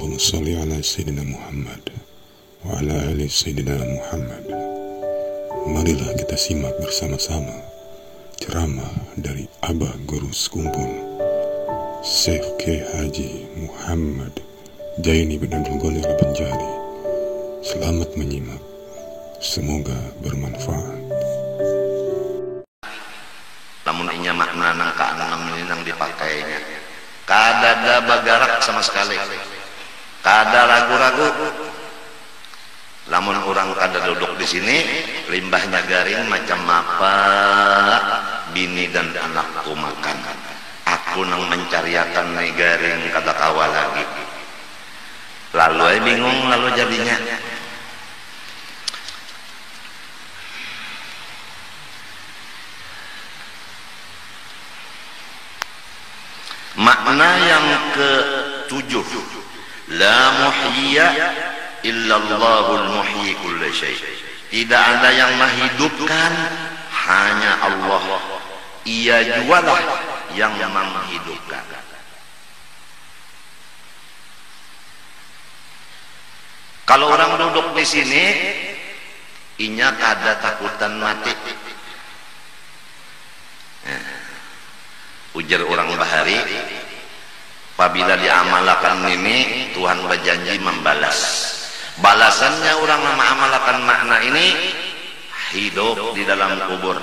Allahumma sholli ala Sayyidina Muhammad wa ala ali Sayyidina Muhammad. Marilah kita simak bersama-sama ceramah dari Abah Guru Sekumpul Syekh K. Haji Muhammad Jaini bin Abdul Ghani Al-Banjari. Selamat menyimak, semoga bermanfaat. Namun inya makna nang ka-6 ini nang dipakainya kada bagarak sama sekali, kada ragu-ragu. Lamun orang kada duduk di sini, limbahnya garing macam apa bini dan anakku makan. Aku nang mencariakan nih garing kada kawa lagi. Lalu bingung lalu jadinya. Makna yang ke-7, la muhyiya illallahul muhyi kulli syai'. Tidak ada yang menghidupkan, hanya Allah. Ia jualah yang menghidupkan. Kalau orang duduk di sini, inya kada takutan mati. Ujar orang bahari, apabila diamalkan ini Tuhan berjanji membalas. Balasannya orang mengamalkan makna ini hidup di dalam kubur.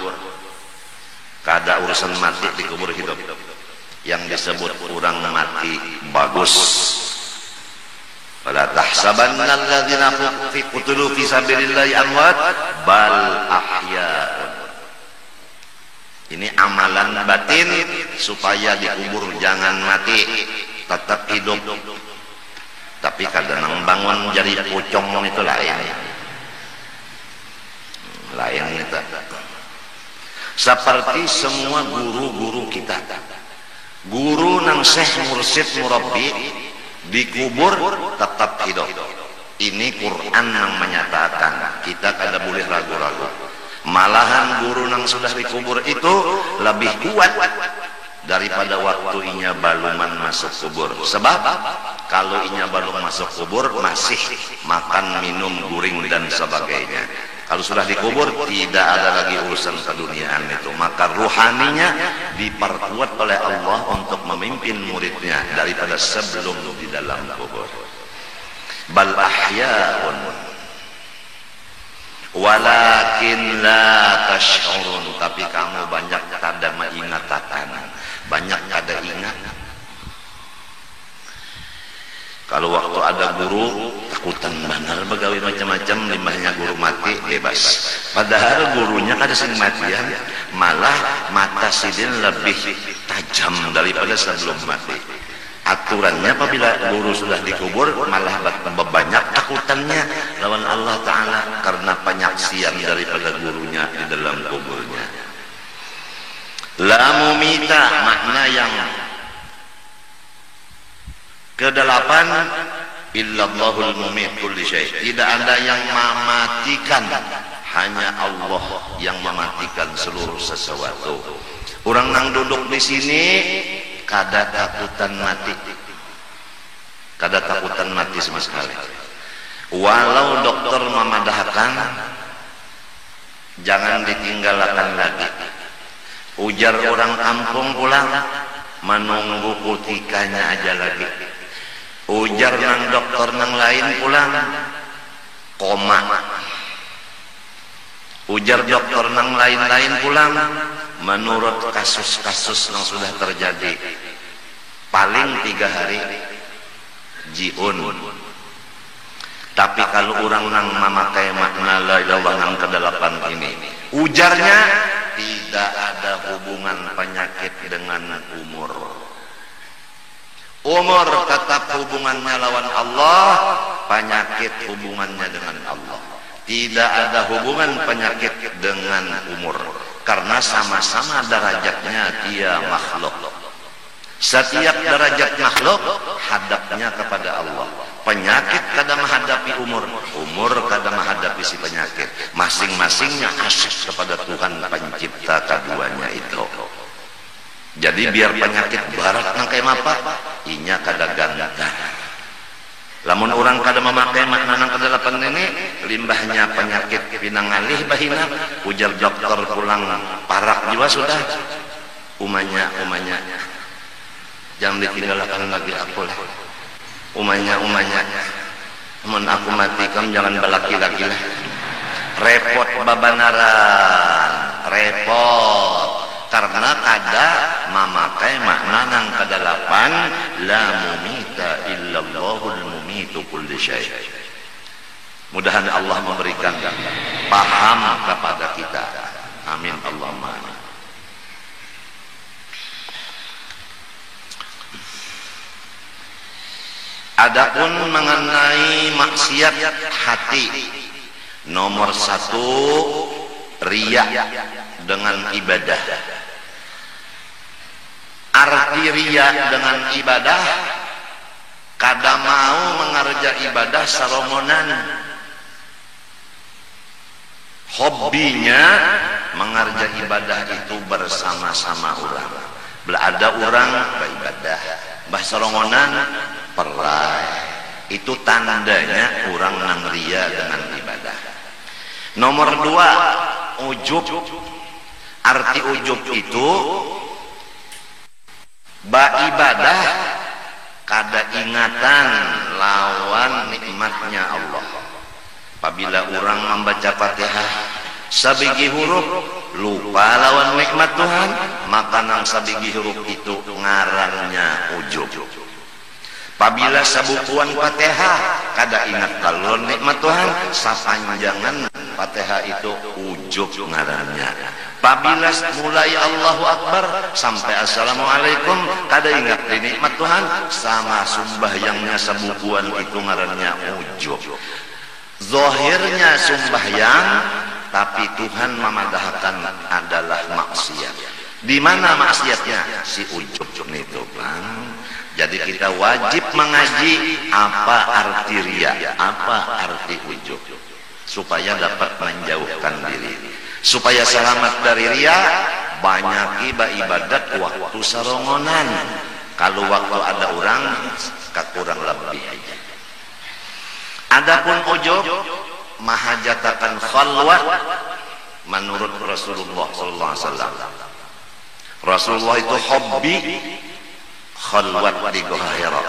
Kada urusan mati di kubur hidup. Yang disebut orang mati bagus. Wala tahsabanna alladzina qutilu fi sabilillahi amwat bal ahya'un. Ini amalan batin supaya dikubur jangan mati, tetap hidup. Tapi kadang bangun jadi pocong itu lain. Lain itu. Seperti semua guru-guru kita. Guru nang syekh mursyid murabbi dikubur tetap hidup. Ini Quran yang menyatakan, kita kada boleh ragu-ragu. Malahan guru yang sudah dikubur itu lebih kuat daripada waktu inya baluman masuk kubur. Sebab kalau inya balum masuk kubur masih makan, minum, guring dan sebagainya. Kalau sudah dikubur tidak ada lagi urusan keduniaan itu. Maka ruhaninya diperkuat oleh Allah untuk memimpin muridnya daripada sebelum di dalam kubur. Bal ahya'un walakin la tash'urun, tapi kamu banyak kada mengingatan, banyak kada ingat. Kalau waktu ada guru takutan benar begawe macam-macam, limbahnya guru mati bebas. Padahal gurunya kada sing matian, malah mata sidin lebih tajam daripada sebelum mati. Aturannya apabila guru sudah dikubur malah banyak takutannya lawan Allah Ta'ala karena penyaksian daripada gurunya di dalam kuburnya. La mumita, makna yang ke-8, illallahul mumit kulli syai'. Tidak ada yang mematikan, hanya Allah yang mematikan seluruh sesuatu. Orang nang duduk di sini kada takutan mati, kada takutan mati sama sekali. Walau dokter memadahkan, jangan ditinggalkan lagi. Ujar orang kampung pulang, menunggu kutikanya aja lagi. Ujar nang dokter nang lain pulang, koma. Ujar dokter nang lain-lain pulang, menurut kasus-kasus yang sudah terjadi paling 3 hari jiun. Tapi kalau orang nang memakai makna la ilaha illallah ke-8 ini, ujarnya tidak ada hubungan penyakit dengan umur. Umur tetap hubungannya lawan Allah, penyakit hubungannya dengan Allah. Tidak ada hubungan penyakit dengan umur, karena sama-sama derajatnya dia makhluk. Setiap derajat makhluk hadapnya kepada Allah. Penyakit kadang menghadapi umur, umur kadang menghadapi si penyakit. Masing-masingnya asyik kepada Tuhan pencipta keduanya itu. Jadi biar penyakit barat nang kayak apa, inya kada ganda. Lamun orang kada memakai makna kedelapan ini, limbahnya penyakit pinangalih bahina, ujar dokter pulang parak jiwa sudah. Umanya jangan ditinggalkan lagi aku lah. Umanya mun aku mati kamu jangan balaki lagi lah. Repot babanaran, repot karena kada memakai makna nang kedelapan, la mumita illallahul mumitu kulli syai'. Mudahan Allah memberikan paham kepada kita. Amin Allahumma amin. Adapun mengenai maksiat hati, nomor 1 riya dengan ibadah. Arti riya dengan ibadah, kada mau mengerja ibadah saromonan. Hobinya mengerja ibadah itu bersama-sama orang. Ada orang beribadah, bah saromonan perai. Itu tandanya orang nang riya dengan ibadah. Nomor 2, ujub. Arti ujub itu ibadah kada ingatan lawan nikmatnya Allah. Apabila orang membaca Fatihah sabigi huruf lupa lawan nikmat Tuhan, maka nang sabigi huruf itu ngarannya ujub. Apabila sabukuan Fatihah kada ingat kalau nikmat Tuhan, sapanjangan Fatihah itu ujub ngarannya. Apabila mulai Allahu Akbar sampai Assalamualaikum kada ingat nikmat Tuhan, sama sumbahyangnya sabukuan itu ngarannya ujub. Zahirnya sumbahyang, tapi Tuhan memadahkan adalah maksiat. Di mana maksiatnya? Si ujub itu, Bang. Jadi kita wajib mengaji apa arti riya, apa arti ujub, supaya dapat menjauhkan diri, supaya selamat dari riya. Banyak ibadat waktu sarongonan. Kalau waktu ada orang, kurang lebih aja. Adapun ujub mahajatakan khalwat menurut Rasulullah SAW. Rasulullah itu hobi khalwat di Gua Hira,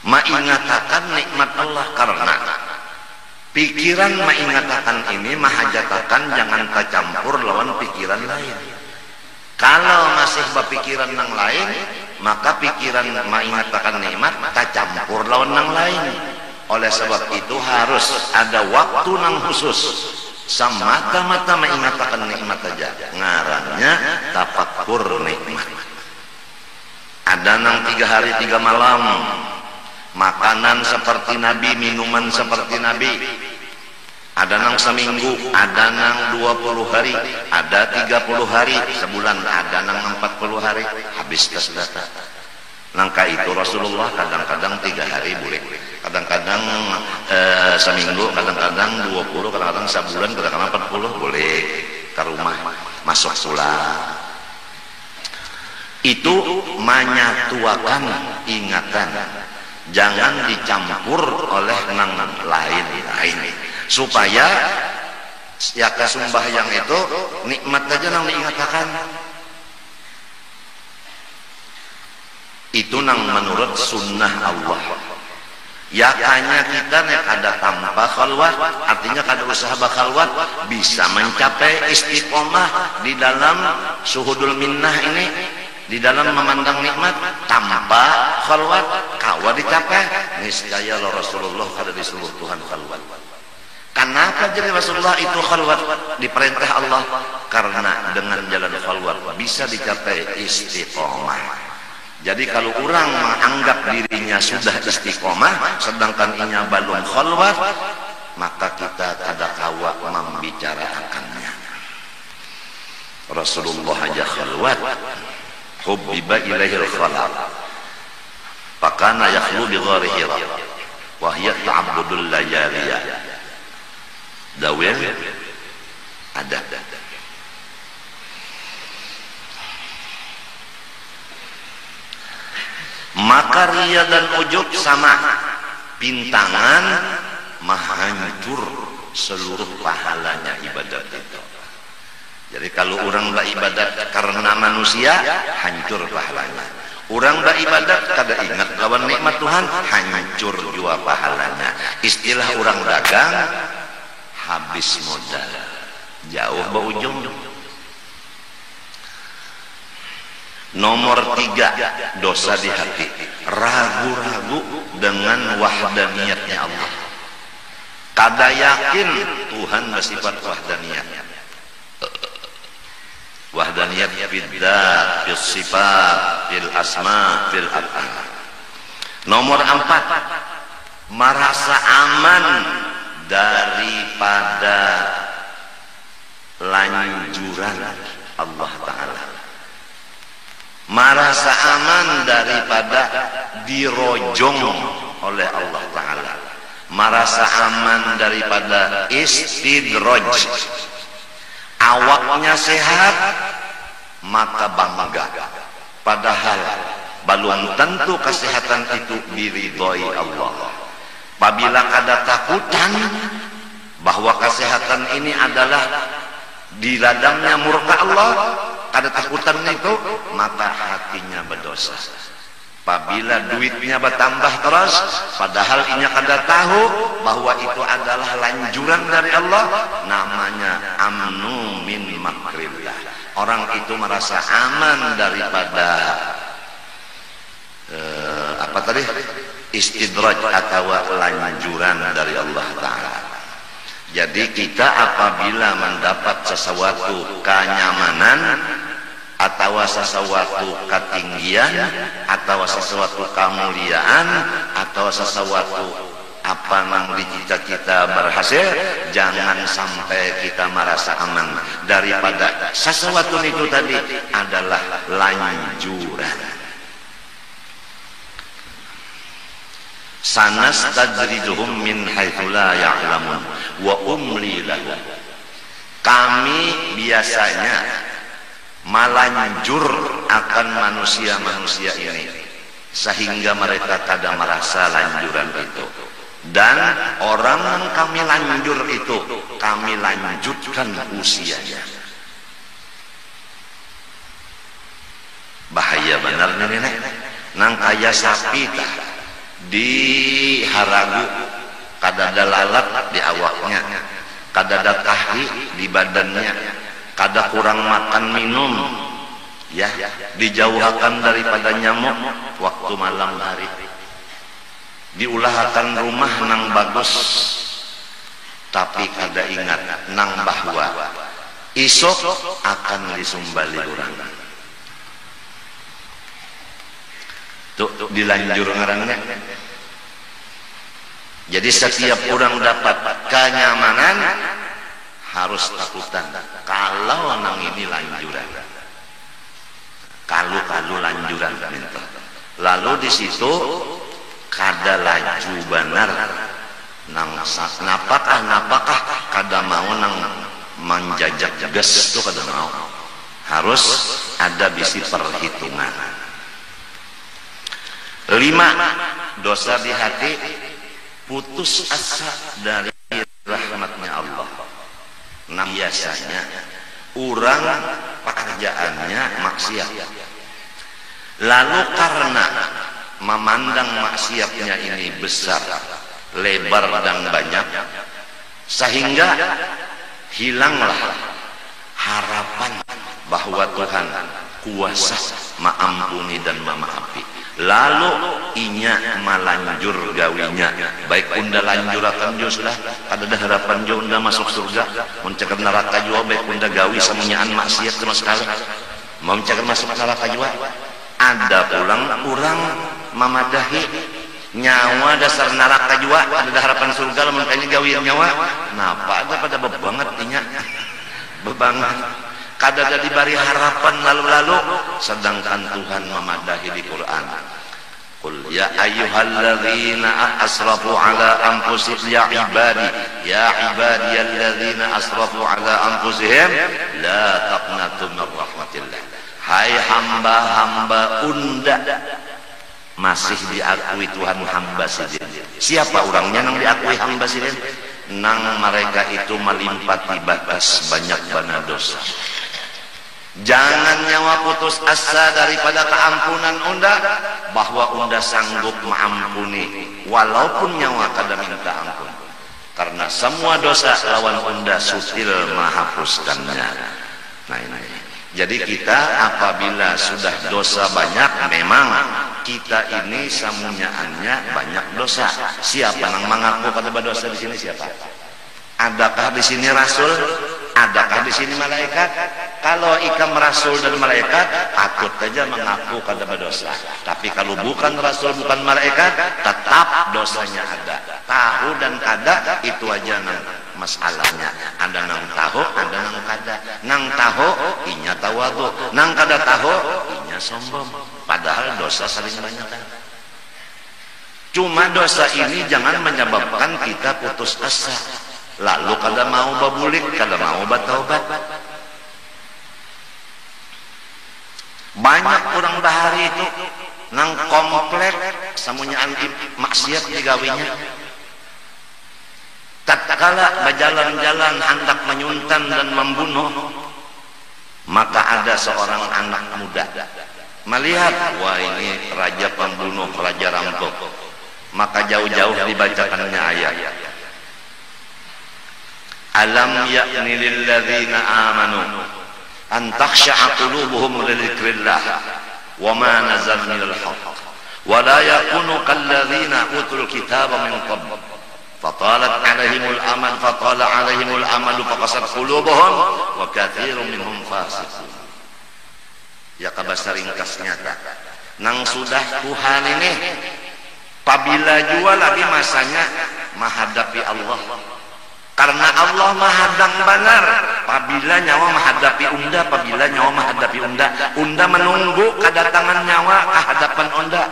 mengatakan nikmat Allah karena pikiran mengatakan ini mahajatakan jangan tercampur lawan pikiran lain. Kalau masih berpikiran yang lain, maka pikiran mengatakan nikmat tercampur lawan yang lain. Oleh sebab itu harus ada waktu yang khusus, semata-mata mengatakan nikmat saja, ngarannya tafakkur nikmat. Ada nang 3 hari 3 malam, makanan seperti Nabi, minuman seperti Nabi. Ada nang seminggu, ada nang 20 hari, ada 30 hari, sebulan, ada nang 40 hari, habis kesdata. Nangka itu Rasulullah kadang-kadang 3 hari boleh, kadang-kadang seminggu, kadang-kadang 20, kadang-kadang sebulan, kadang-kadang 40 boleh ke rumah masuk pulang. Itu menyatuakan ingatan, jangan dicampur oleh nang lain-lain, supaya ya kesumbahyang itu nikmat aja nang diingatakan. Itu nang menurut sunnah Allah. Ya kanya kita nek ada tanpa khalwat, artinya kada usaha bakhalwat, bisa mencapai istiqomah di dalam suhudul minnah ini, di dalam memandang nikmat tanpa khalwat, kawa dicapai. Niscaya Rasulullah kada disuruh Tuhan khalwat. Kenapa jadi Rasulullah itu khalwat diperintah Allah? Karena dengan jalan khalwat bisa dicapai istiqomah. Jadi kalau orang menganggap dirinya sudah istiqomah sedangkan inya belum khalwat, maka kita kada kawa membicarakannya. Rasulullah aja khalwat, hubbiba ilaihil khalwat, fakana yakhlu bi ghari Hira wa hiya ta'abbudul layaliya. Dawil ada. Maka ria dan ujub sama, pintangan menghancur seluruh pahalanya ibadat itu. Jadi kalau orang beribadat karena manusia, hancur pahalanya. Orang beribadat kada ingat lawan nikmat Tuhan, hancur juga pahalanya. Istilah orang dagang, habis modal, jauh berujung. Nomor 3, dosa di hati, ragu-ragu dengan wahdaniyatnya Allah. Kada yakin Tuhan bersifat wahdaniyat. Wahdaniyat fil dzat, fil sifat, fil asma, fil af'al. Nomor 4, merasa aman daripada lanjuran Allah Ta'ala. Merasa aman daripada dirojong oleh Allah Ta'ala. Merasa aman daripada istidraj. Awaknya sehat, maka bangga. Padahal belum tentu kesehatan itu diridhoi Allah. Apabila ada takutan bahwa kesehatan ini adalah diladangnya murka Allah, ada takutan itu, maka hatinya berdosa. Apabila duitnya bertambah terus, padahal inya kada tahu bahwa itu adalah lanjuran dari Allah, namanya amnu min makrillah. Orang itu merasa aman daripada istidraj atau lanjuran dari Allah Ta'ala. Jadi kita apabila mendapat sesuatu kenyamanan atau sesuatu ketinggian atau sesuatu kemuliaan atau sesuatu apa yang dicita-cita berhasil, jangan sampai kita merasa aman daripada sesuatu itu tadi adalah lanjuran. Sanastadrijuhum min haitsu la ya'lamun wa umli lahum. Kami biasanya melanjur akan manusia-manusia ini sehingga mereka kada merasa lanjuran itu. Dan orang yang kami lanjur itu, kami lanjutkan usianya. Bahaya benar nih nenek. Nang kaya sapi tah di haragu, kada ada lalat di awaknya, kada ada tahi di badannya, kada kurang makan minum, ya, dijauhkan daripada nyamuk waktu malam hari, diulahkan rumah nang bagus, tapi kada ingat nang bahwa isok akan disumbali orang. Tuh dilanjur ngarannya. Jadi setiap orang dapat kenyamanan harus takutan kalau nang ini lanjuran. Kalau lanjuran minta. Lalu di situ kada laju benar nang napakah kada mau nang menjajak gas itu kada mau. Harus ada bisi perhitungan. 5, dosa di hati, putus asa dari rahmatnya Allah. Nah biasanya orang pekerjaannya maksiat, lalu karena memandang maksiatnya ini besar, lebar dan banyak, sehingga hilanglah harapan bahwa Tuhan kuasa mengampuni dan memaafi. Lalu inya malanjur gawinya, baik unda lanjurakan jo sudah ada harapan jo unda masuk surga, mencegah neraka juga baik unda gawi semuanyaan maksiat sama sekali, mau mencegah masuk neraka juga. Ada pulang orang memadahi nyawa dasar neraka juga, ada harapan surga lamun kayaknya gawian nyawa, napa ada pada bebanget inya bebanget. Kada ada diberi harapan lalu-lalu, sedangkan Tuhan memadahi di Quran. Qul ya ayyuhalladzina asrafu ala anfusihim ya ibadiyalladzina asrafu ala anfusihim la taqnatu min rahmatillah. Hai hamba-hamba unda masih diakui Tuhan hamba sidin. Siapa orangnya nang diakui hamba sidin? Nang mereka itu melimpati batas banyak bana dosa. Jangan nyawa putus asa daripada keampunan unda, bahwa unda sanggup mengampuni walaupun nyawa kada minta ampun. Karena semua dosa lawan unda sutil menghapuskannya. Nah ini. Jadi kita apabila sudah dosa banyak, memang kita ini samunyaannya banyak dosa. Siapa yang mengaku pada dosa di sini siapa? Adakah di sini rasul? Adakah di sini malaikat? Kalau ikam rasul dan malaikat, takut saja mengaku kada berdosa. Tapi kalau bukan rasul, bukan malaikat, tetap dosanya ada. Tahu dan kada itu aja nang masalahnya. Ada nang tahu, ada nang kada. Nang tahu, inya tawadu. Nang kada tahu, inya sombong. Padahal dosa saling banyak. Cuma dosa ini jangan menyebabkan kita putus asa. Lalu kada mau babulik, kada mau bertaubat. Banyak orang bahari itu nang komplek samunyaan maksiat digawinya. Tatkala berjalan-jalan hendak menyuntan dan membunuh, maka ada seorang anak muda melihat, wah ini raja pembunuh, raja rampok. Maka jauh-jauh dibacakannya ayat. Alam ya'ni lilladzina amanu an takhsha'a qulubuhum li dzikrillah wa ma nazala minal haqq wa la yakunu kalladzina utul kitaba min qabl fatalat 'alaihimul amalu faqasat qulubuhum wa katsirun minhum fasiqun. Ya kabasa ringkasnya nang sudah Tuhan ini apabila jua lagi masanya menghadapi Allah. Karena Allah mahadang benar. Apabila nyawa menghadapi unda, apabila nyawa menghadapi unda menunggu kedatangan nyawa ke hadapan unda.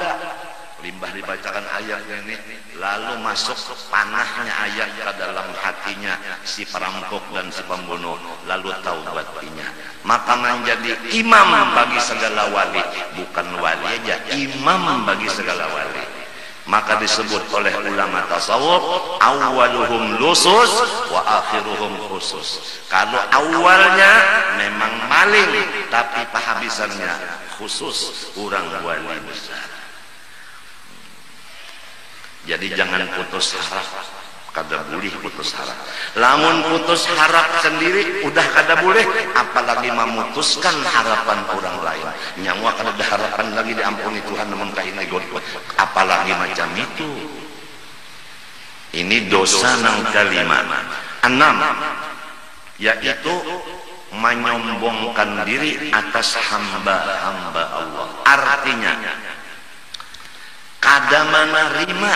Limbah dibacakan ayatnya ini, lalu masuk panahnya ayat ke dalam hatinya si perampok dan si pembunuh, lalu taubatinya. Maka menjadi imam bagi segala wali, bukan wali aja, imam bagi segala wali. Maka disebut oleh ulama tasawuf, awaluhum lusus wa akhiruhum khusus. Kalau awalnya memang maling, tapi penghabisannya khusus, orang wali besar. Jadi jangan putus harap, kada boleh putus harap. Lamun putus harap sendiri udah kada boleh, apalagi memutuskan harapan orang lain. Nyawa kada ada harapan lagi diampuni Tuhan namun kaini godot. Apalagi macam itu. Ini dosa nang kelima. 6, yaitu menyombongkan diri atas hamba-hamba Allah. Artinya kada menerima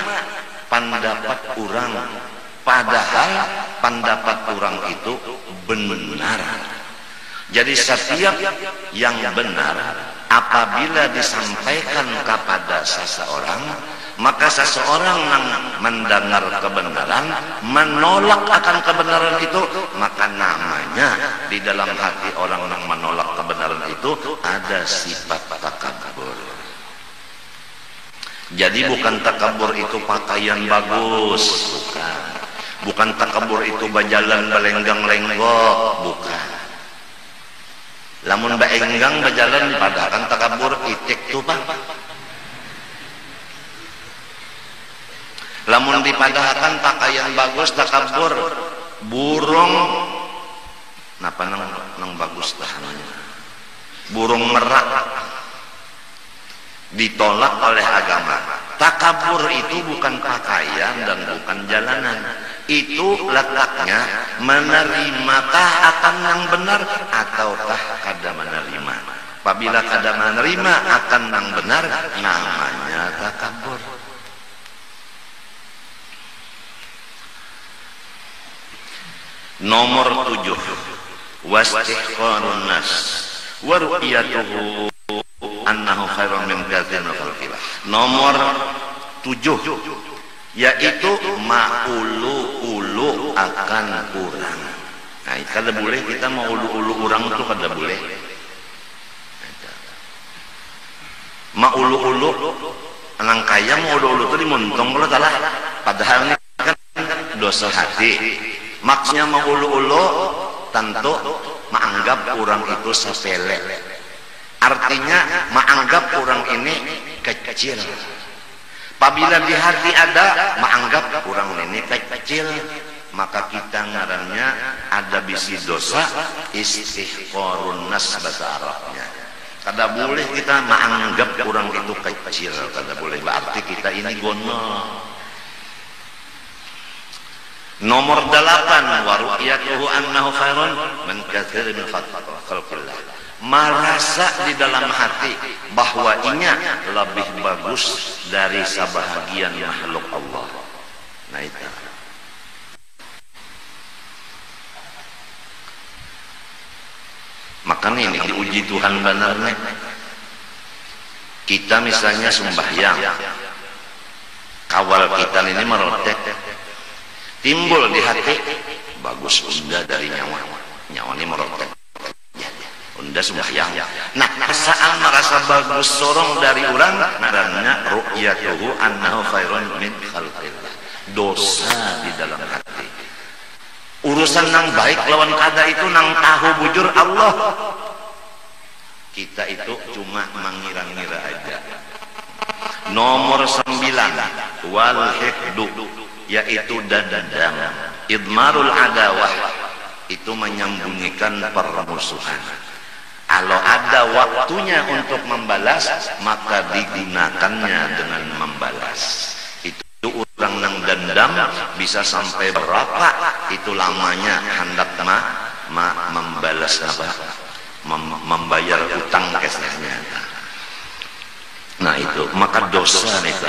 pendapat orang, padahal pendapat orang itu benar. Jadi setiap yang benar apabila disampaikan kepada seseorang, maka seseorang yang mendengar kebenaran menolak akan kebenaran itu, maka namanya di dalam hati orang yang menolak kebenaran itu ada sifat takabur. Jadi bukan takabur itu pakaian bagus, bukan. Bukan takabur itu berjalan belenggang-lenggok, bukan. Lamun baenggang berjalan padahal takabur itik tuh pak. Lamun dipadahkan pakaian bagus takabur, burung napa nang bagus tahannya. Burung merak ditolak oleh agama. Takabur itu bukan pakaian dan bukan jalanan. Itu letaknya menerimakah akan yang benar ataukah kada menerima. Apabila kada menerima akan yang benar, namanya takabur. Nomor 7, wastihqarun nas wa ru'yatuhu annahu khairun min katsirin min khalqillah. Nomor 7, yaitu maulu-ulu akan kurang. Nah, kada boleh kita mau ulu-ulu orang itu kada boleh. Maulu-ulu Anang kaya mau ulu tuh dimuntong kalau talah. Padahal ini kan dosa hati. Maksudnya mau ulu tentu menganggap orang itu sepele. Artinya menganggap orang ini kecil. Apabila di hati ada menganggap orang ini kecil, maka kita ngarannya ada bisi dosa istihqarun nas bahasa Arabnya. Kada boleh kita menganggap orang itu kecil, kada boleh. Berarti kita ini gono. Nomor 8, wa ru'yatuhu annahu khairun min katsir min khalqillah. Merasa di dalam hati bahwa inya lebih bagus dari sebahagian makhluk Allah. Nah itu. Makanya ini diuji Tuhan benarnya. Kita misalnya sembahyang, kawal kita ini merotek, timbul di hati bagus unda dari nyawa ini merotek. Unda sembahyang. Nah, perasaan merasa bagus sorong dari orang ngaranna ru'yatuhu annahu khairun min khalqillah. Dosa di dalam hati. Urusan nang baik lawan kada itu nang tahu bujur Allah. Kita itu cuma mengira-ngira aja. Nomor 9, wal hiqdu, yaitu dendam. Idmarul adawah, itu menyembunyikan permusuhan. Kalau ada waktunya untuk membalas, maka digunakannya dengan membalas. Itu orang nang dendam bisa sampai berapa itu lamanya hendak membalas apa? Membayar utang kesehnya. Nah itu, maka dosa itu.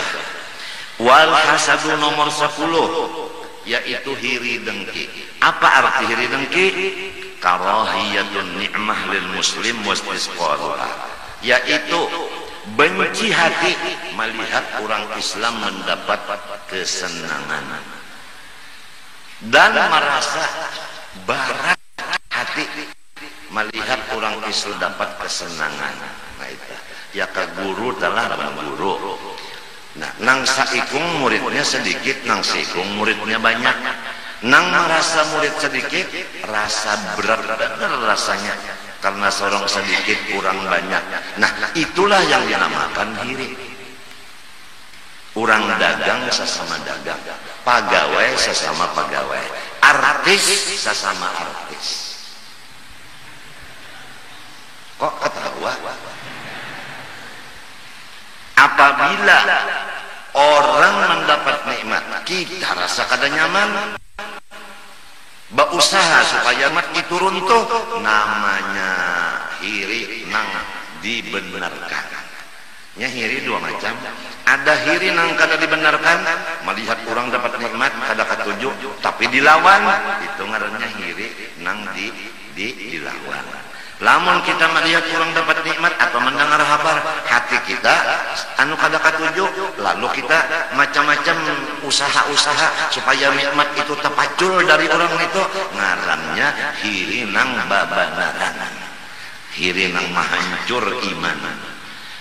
Wal hasadu nomor 10, yaitu hiri dengki. Apa arti hiri dengki? Karahiyatun ni'mah lil muslim wastisqaluha, yaitu benci hati melihat orang Islam mendapat kesenangan dan merasa barat hati melihat orang Islam dapat kesenangan. Nah itu ya ke guru telah guru. Nah nang saikung muridnya sedikit, nang saikung muridnya banyak. Nang merasa murid sedikit, rasa berat benar rasanya karena seorang sedikit kurang banyak. Nah itulah yang dinamakan hiri. Orang dagang sesama dagang, pegawai sesama pegawai, artis sesama artis. Kok ketawa? Apabila orang mendapat nikmat, kita rasa kada nyaman, berusaha supaya mat itu runtuh, namanya hiri nang dibenarkan. Nya hiri dua macam. Ada hiri nang kada dibenarkan, melihat orang dapat nikmat kada katuju, tapi dilawan, itu ngarannya hiri nang dilawan. Lamun kita melihat orang dapat nikmat atau mendengar kabar, hati kita anu kada katuju, lalu kita macam-macam usaha-usaha supaya nikmat itu terpacul dari orang itu, ngarannya hiri nang babanaran, hiri nang mahancur iman.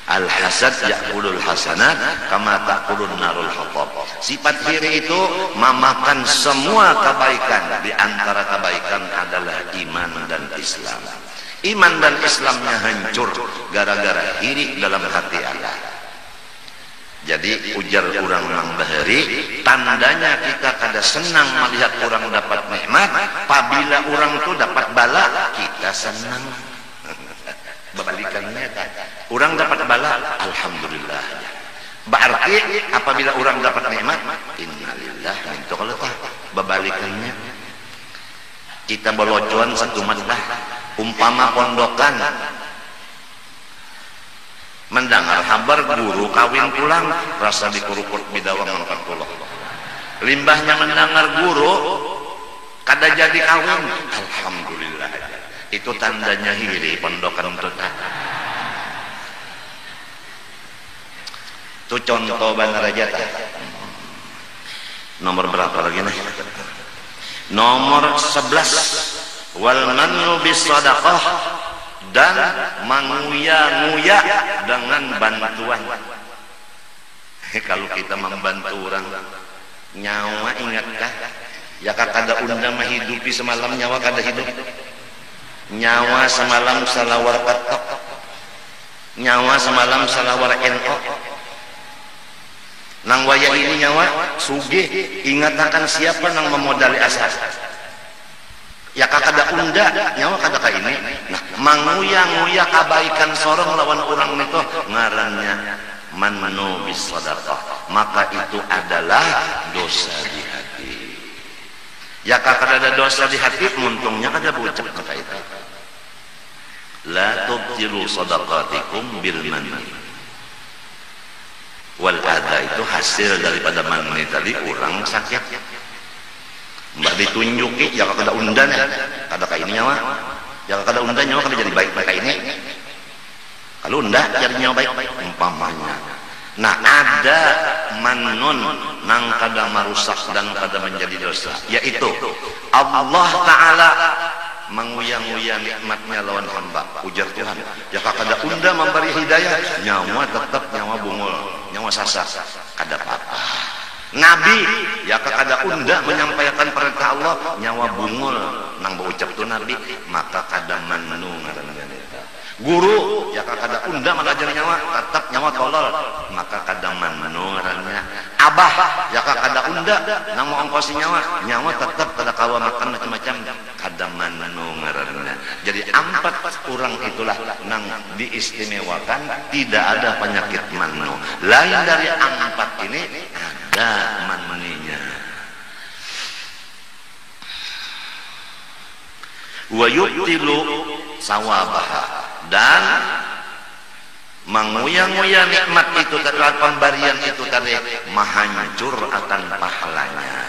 Al hasad ya'kulul hasanat kama ta'kulun narul hatab. Sifat hiri itu memakan semua kebaikan. Di antara kebaikan adalah iman dan Islam. Iman dan Islamnya hancur gara-gara hiri dalam hati Allah. Jadi ujar orang nang bahari, tandanya kita kada senang melihat orang dapat nikmat. Apabila orang tu dapat bala, kita senang. Berbalikannya kan, orang dapat bala, alhamdulillah. Berarti apabila orang dapat nikmat, innalillah. Itu kalau tak berbalikannya, kita belocuan satu matlah. Umpama pondokan mendengar kabar guru kawin pulang, rasa dikurukut bidawang 40. Limbahnya mendengar guru kada jadi kawin, alhamdulillah. Itu tandanya hiri pondokan itu. Itu contoh benar aja. Nomor berapa lagi nih? Nomor 11. Wal mannu bis sadaqah, dan menguya-nguya dengan bantuan. Kalau kita membantu orang nyawa, ingatkah ya kada undang menghidupi semalam nyawa kada hidup, nyawa semalam salawar katok, nyawa semalam salawar NO nang waya ini nyawa sugih, ingat akan siapa nang memodali asas ya kada unda nyawa kada ka ini. Nah manguya-nguya kebaikan sorong lawan orang itu ngarannya mannu bis sadaqah, maka itu adalah dosa di hati. Ya kada ada dosa di hati, untungnya kada bocap kata itu. La tubtilu sadaqatikum bil manni wal adha, itu hasil daripada manni tadi orang sakit. Mbak ditunjuki ya kada undan kada ka ini nyawa, ya kada undan nyawa kada jadi baik mereka ini. Kalau undah jadi nyawa baik umpamanya. Nah ada manun nang kada merusak dan kada menjadi dosa, yaitu Allah Ta'ala menguyang-uyang nikmatnya lawan hamba. Ujar Tuhan ya kada unda memberi hidayah, nyawa tetap nyawa bungul, nyawa sasak kada apa-apa. Nabi ya kada unda menyampaikan perintah Allah, nyawa bungul nang berucap tu Nabi, maka kada manu ngaranna. Guru ya kada unda mengajar nyawa, tetap nyawa tolol, maka kada manu ngaranna. Abah ya kada unda nang mau ongkosi nyawa, nyawa tetap kada kawa makan macam-macam, kada manu ngaranna. Jadi empat orang itulah nang diistimewakan, tidak ada penyakit manu. Lain dari empat ini ada maninya. Wa yubtilu sawabaha, dan menguyang-uyang nikmat itu tadi, pemberian itu tadi menghancur akan pahalanya.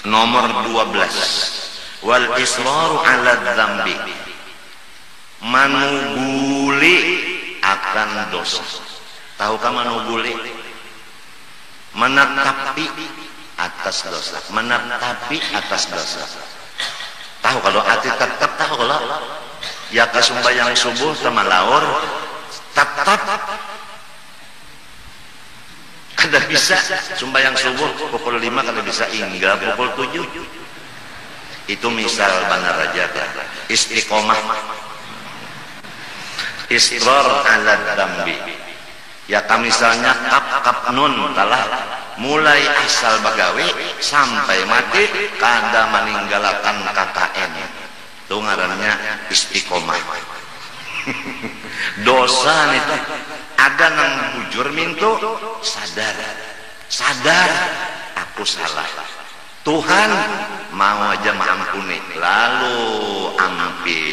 Nomor 12, wal israru ala dzambi, manuguli akan dosa. Tahukah manuguli? Menetapi atas dosa, menetapi atas dosa. Tahu kalau hati tetap tahu kalau ya ke sembahyang subuh sama laur tetap kada bisa sembahyang subuh pukul 5 kada bisa hingga pukul 7. Itu misal benar aja istiqomah, israr ala dambi. Ya misalnya kap nun talah mulai asal bagawe sampai mati kada meninggalkan KKN, itu ngarannya istiqomah. Dosa itu ada nang bujur mintu sadar aku salah, Tuhan mau aja mengampuni, lalu ampi,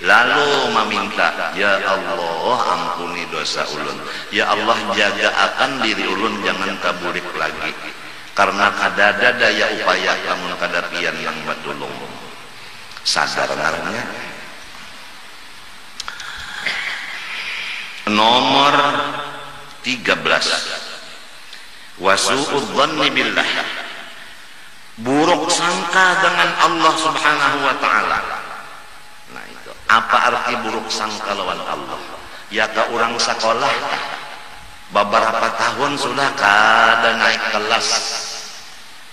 lalu meminta, ya Allah ampuni dosa ulun, ya Allah jaga akan diri ulun jangan kaburik lagi, karena kada ada daya upaya lamun kada pian yang batulung. Sadar ngarannya. Nomor 13, wasu'udz dzanni billah, buruk sangka dengan Allah Subhanahu wa taala. Nah itu apa arti buruk sangka lawan Allah? Ya ke orang sekolah beberapa tahun sudah kada naik kelas,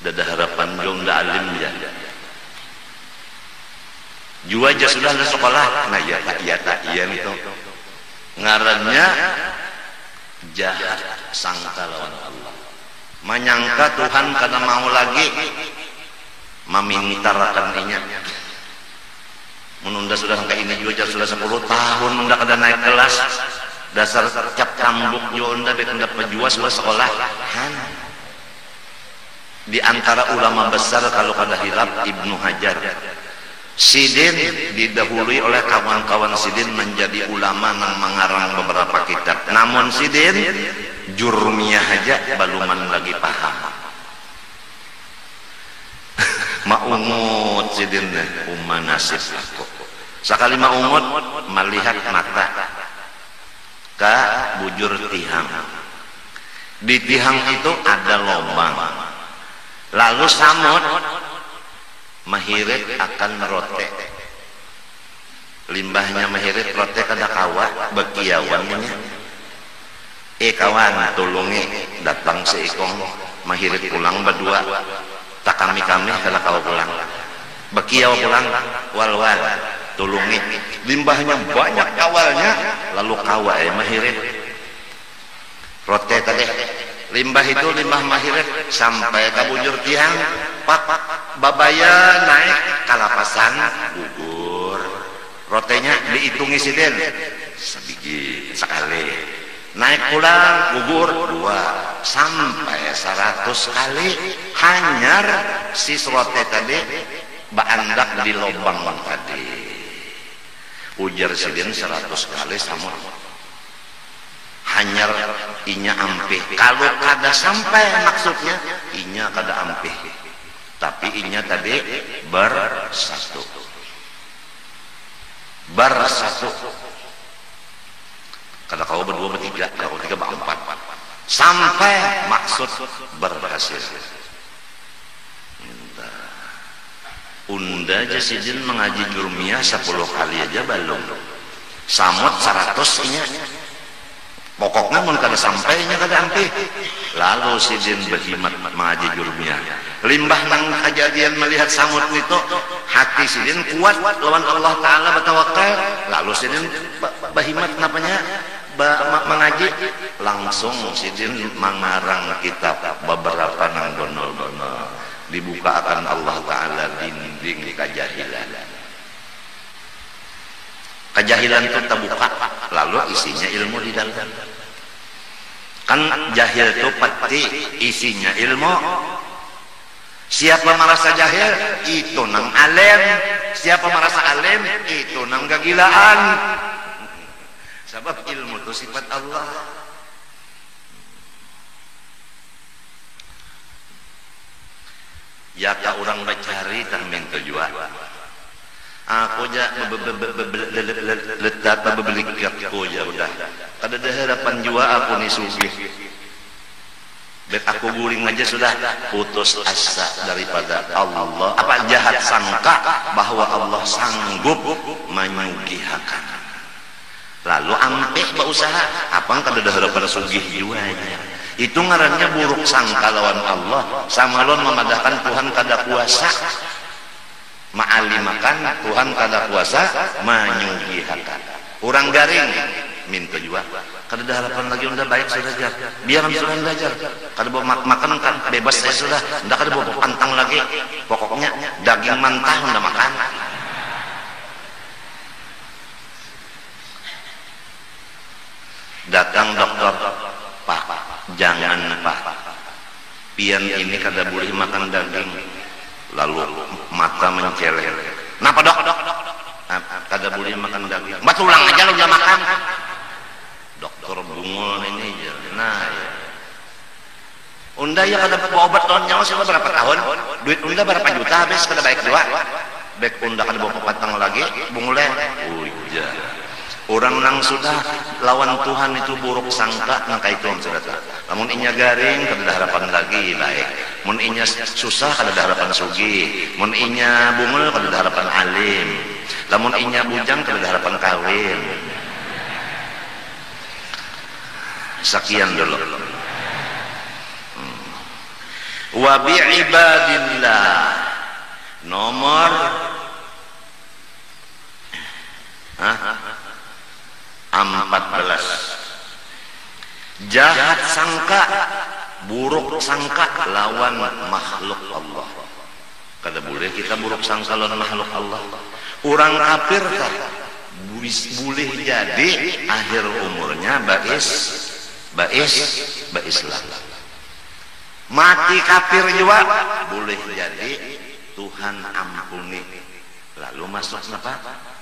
dada harapan jong da alim ya jua aja sudah ke sekolah. Nah ya tak iya itu ngarannya jahat sangka lawan Allah, menyangka Tuhan kada mau lagi memintarkan inya. Menunda sudah sampai ini juga sudah 10 tahun unda kada naik kelas, dasar cap cambuk juga unda unda pejuas sudah sekolah. Di antara ulama besar kalau kada hilap Ibnu Hajar Sidin didahului oleh kawan-kawan Sidin menjadi ulama yang mengarang beberapa kitab. Namun Sidin jurmiyah aja baluman lagi paham. Maungut Sidin nasib aku. Sekali maungut melihat mata ke bujur tihang. Di tihang itu ada lubang. Lalu samut mahirit akan rote, limbahnya mahirit rote kada kawa bekiawannya. kawan tulungi datang seikong mahirit pulang berdua tak kami kalau kau pulang bekiau pulang wal tulungi limbahnya banyak kawalnya lalu kawa mahirit rote tadi limbah itu limbah mahirit sampai ke bujur tiang pak babaya naik kalapasan gugur rotenya dihitungi siden sebiji sekali naik pulang gugur 2 sampai 100 kali hanyar si rote tadi baandak di lubang tadi ujar siden 100 kali sama hanyar inya ampih kalau kada sampai maksudnya inya kada ampih tapi inya tadi bersatu kada kau berdua bertiga kada kau 3 berempat sampai maksud berhasil. Unda aja sidin mengaji jurmiyah 10 kali aja belum samut 100 inya pokoknya mun kada sampainya kada ampih lalu sidin berhimat mengaji jurmiyah limbah nang kejadian melihat samut itu hati sidin kuat lawan Allah Ta'ala bertawakal lalu sidin berhimat napanya mengaji langsung sidin mengarang kitab beberapa nang donol-donol dibuka akan Allah Ta'ala dinding kejahilan itu terbuka lalu isinya ilmu di dalam kan jahil itu pasti isinya ilmu siapa merasa jahil itu nang alim siapa merasa alim itu nang kegilaan sebab ilmu itu sifat Allah. Ya ka orang bacari tah minta jua aku ja letak bebeli aku ja udah kada ada harapan jua aku nih sugih bet aku guling aja sudah putus asa daripada Allah apa jahat sangka bahwa Allah sanggup menyugihakan lalu ampih berusaha apa kada ada harapan sugih jua itu ngarannya buruk sangka lawan Allah sama lawan memadahkan Tuhan kada kuasa ma'alimakan Tuhan kada kuasa menyugihakan orang garing minta juga kada ada harapan lagi udah baik sudah jar biar sudah belajar kada bawa makan kan bebas saya sudah ndak kada bawa pantang lagi pokoknya daging mentah udah makan datang dokter pak jangan pak pian ini kada boleh makan daging lalu mata mencelel kenapa dok kada boleh makan daging batulang aja lu udah makan dokter bungul ini nah ya unda ya kada bawa obat lawan nyawa sudah berapa tahun duit unda berapa juta habis kada baik juga baik unda kada bawa pepatang lagi bungulnya ujar orang nang sudah lawan Tuhan itu buruk sangka nang kaitu sudah namun inya garing kada ada harapan lagi baik mun inya susah kada ada harapan sugi mun inya bungul kada ada harapan alim lamun inya bujang kada ada harapan kawin sekian dulu wa bi ibadillah nomor 14 jahat sangka buruk sangka lawan makhluk Allah kada boleh kita buruk sangka lawan makhluk Allah orang kafir tak boleh jadi akhir umurnya Islam mati kafir juga boleh jadi Tuhan ampuni lalu masuk apa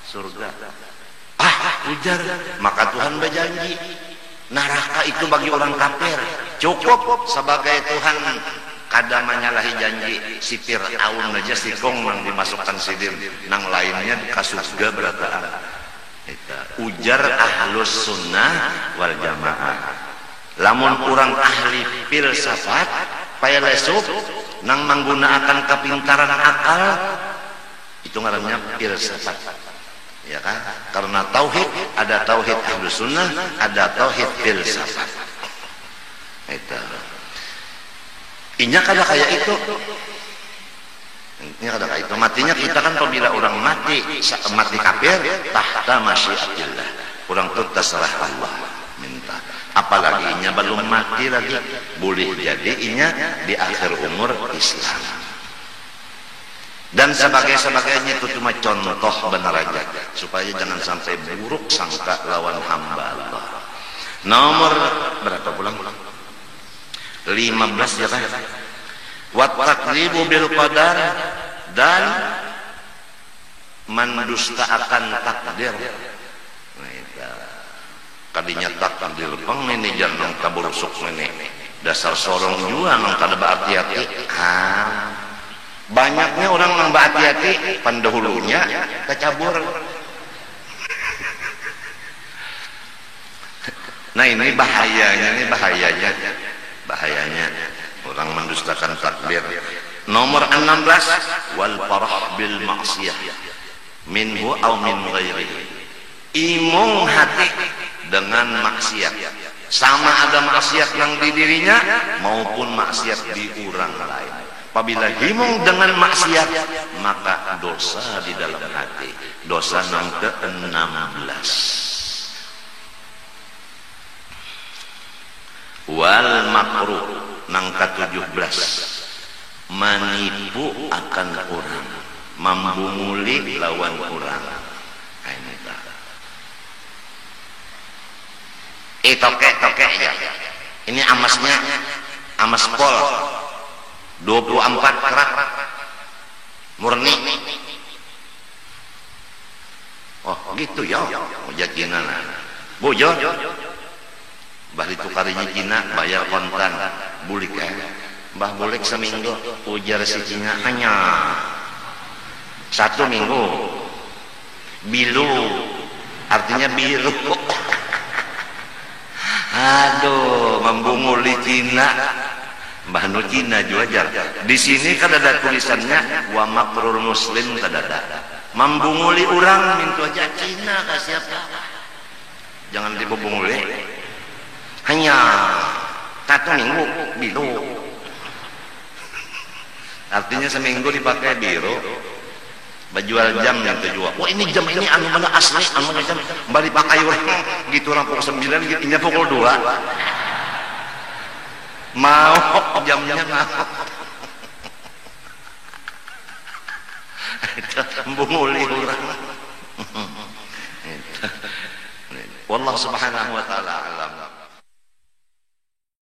surga ujar maka Tuhan berjanji neraka itu bagi orang kafir cukup sebagai Tuhan kada menyalahi janji si Fir'aun aja si kong nang dimasukkan sidin nang lainnya ke surga berataan ujar ahlus sunnah wal jamaah lamun orang ahli filsafat filsuf nang menggunakan kepintaran akal itu ngarannya filsafat ya kan karena tauhid ada tauhid ahlus sunnah ada tauhid filsafat Itu. Inya kada kayak itu. Ini kada kayak itu. Matinya kita kan apabila orang mati kafir tahta masyiatillah. Orang itu terserah Allah minta. Apalagi inya belum mati lagi, boleh jadi inya di akhir umur Islam. Dan sebagainya itu cuma contoh benar aja supaya jangan sampai buruk sangka lawan hamba Allah. Nomor berapa pulang? 15 ya kan? Wa takdzibu bil qadar, dan mendustakan takdir. Kadinya takdir pang ini jangan kaburusuk ini. Dasar sorong juga nang kada hati-hati. Banyaknya orang nang hati-hati pendahulunya kecabur. Nah ini bahayanya orang mendustakan takdir. Nomor 16 wal farah bil maksiyah minhu aw min ghairihi. Imung hati dengan maksiat, sama ada maksiat yang di dirinya maupun maksiat di orang lain. Apabila himung dengan maksiat, maka dosa di dalam hati. Dosa yang ke-16. Wal makruh nang ke-17, menipu akan orang, membunguli lawan orang. Tokek ya. Ini amasnya, amas pol 24 kerat murni. Oh gitu ya. Ojak Cina bojor bah ditukarinya Cina bayar kontan bulik mbah bulik seminggu ujar si Cina hanya 1 minggu bilu artinya biru. Aduh, membunguli Cina, mbah nu Cina juga ajar. Di sini kan ada tulisannya wa makrul muslim kada ada. Membunguli orang mintu aja Cina kasih apa? Jangan dibunguli. Hanya 1 minggu biru. Artinya seminggu dipakai biru. Bajual jam yang terjual. Wah ini jam ini anu mana asli, anu mana jam balik pakai orang gitu orang pukul 9 gitu, ini pukul 2. Mau jamnya mau. Membunguli orang. Wallah subhanahu wa ta'ala